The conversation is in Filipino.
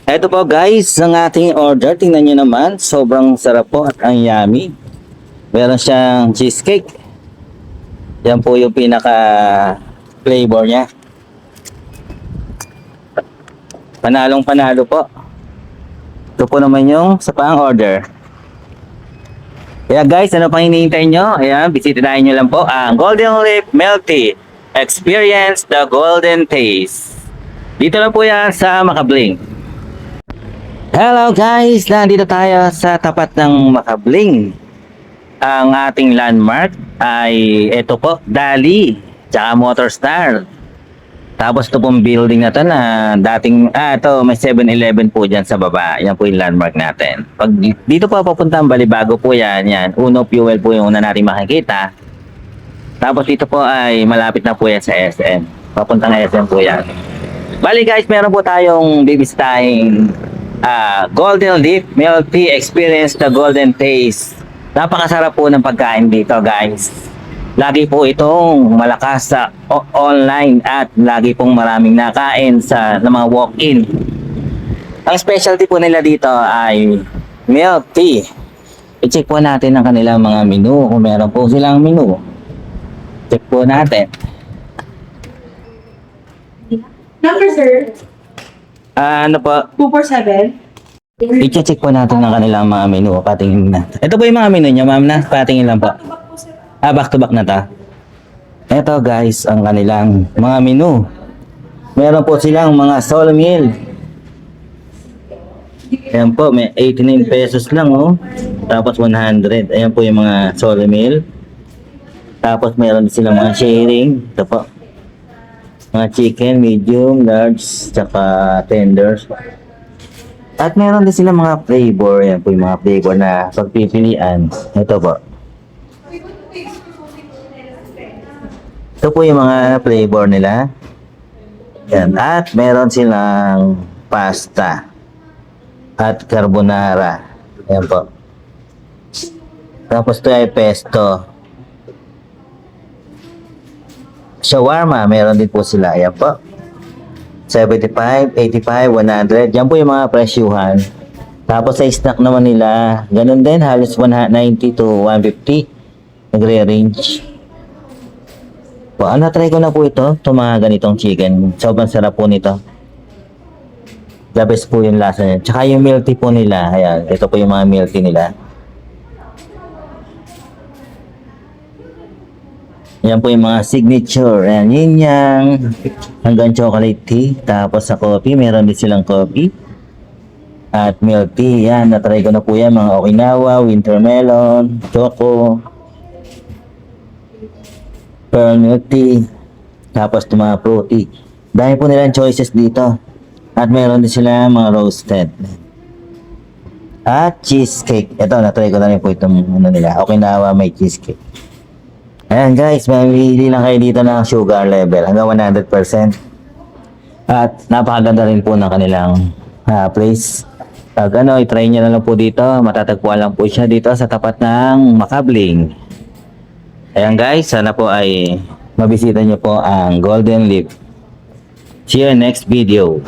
Eto po guys, ang ating order. Tingnan nyo naman, sobrang sarap po at ang yummy. Meron siyang cheesecake. Yan po yung pinaka flavor niya. Panalong panalo po. Ito po naman yung sa pang order. Kaya guys, ano pang hinihintay nyo? Ayan, bisitahin nyo lang po ang Golden Leaf Milk Tea. Experience the golden taste. Dito lang po yan sa Makabling. Hello guys, nandito tayo sa tapat ng Makabling. Ang ating landmark ay ito po, Dali, tsaka Motorstar. Tapos ito pong building na to na dating, ito may 7-Eleven po dyan sa baba. Yan po yung landmark natin. Pag dito po papunta ang Balibago po yan, Uno Fuel po yung una natin makikita. Tapos dito po ay malapit na po yan sa SM. Papuntang SM po yan. Bali guys, meron po tayong bibisitahin Golden Leaf Milk Tea. Experience the golden taste. Napakasarap po ng pagkain dito guys. Lagi po itong malakas sa online at lagi pong maraming nakain sa mga walk-in. Ang specialty po nila dito ay milk tea. I-check po natin ang kanilang mga menu kung meron po silang menu. Check po natin. Number, sir? Ano po? 247. I-check po natin ang kanilang mga menu. Patingin natin. Ito po yung mga menu niya, ma'am na. Patingin lang po. Back to back na ta. Ito guys, ang kanilang mga menu. Meron po silang mga sole meal. Ayan po, may 89 pesos lang oh. Tapos 100. Ayan po yung mga sole meal. Tapos meron silang mga sharing. Ito po. Mga chicken, medium, large, tsaka tenders. At meron din silang mga flavor. Ayan po yung mga flavor na pagpipilian. Ito po. Ito po yung mga flavor nila. Yan. At meron silang pasta at carbonara. Yan po. Tapos ito ay pesto. Shawarma, meron din po sila. Yan po. 75, 85, 100. Yan po yung mga presyuhan. Tapos sa snack naman nila, ganun din. Halos 190 to 150. Nagre-range. Na-try ko na po ito. Ito mga ganitong chicken. Sobrang sarap po nito. The best po yung lasa niya. Tsaka yung milk tea po nila. Ayan. Ito po yung mga milk tea nila. Yan po yung mga signature. Ayan. Yin yang. Hanggang chocolate tea. Tapos sa coffee. Meron din silang coffee. At milk tea. Yan. Na-try ko na po yan. Mga Okinawa, winter melon, choco, pearl milk tea, tapos ito mga fruity. Dahil po nilang choices dito. At meron din sila mga roasted. At cheesecake. Ito, na-try ko na rin po itong nila. Okinawa may cheesecake. Ayan guys, mamili lang kayo dito ng sugar level. Hanggang 100%. At napakaganda rin po ng kanilang place. Pag i-try nyo na lang po dito. Matatagpuan lang po siya dito sa tapat ng Makabling. Ayan guys, sana po ay mabisita nyo po ang Golden Leaf. See you next video.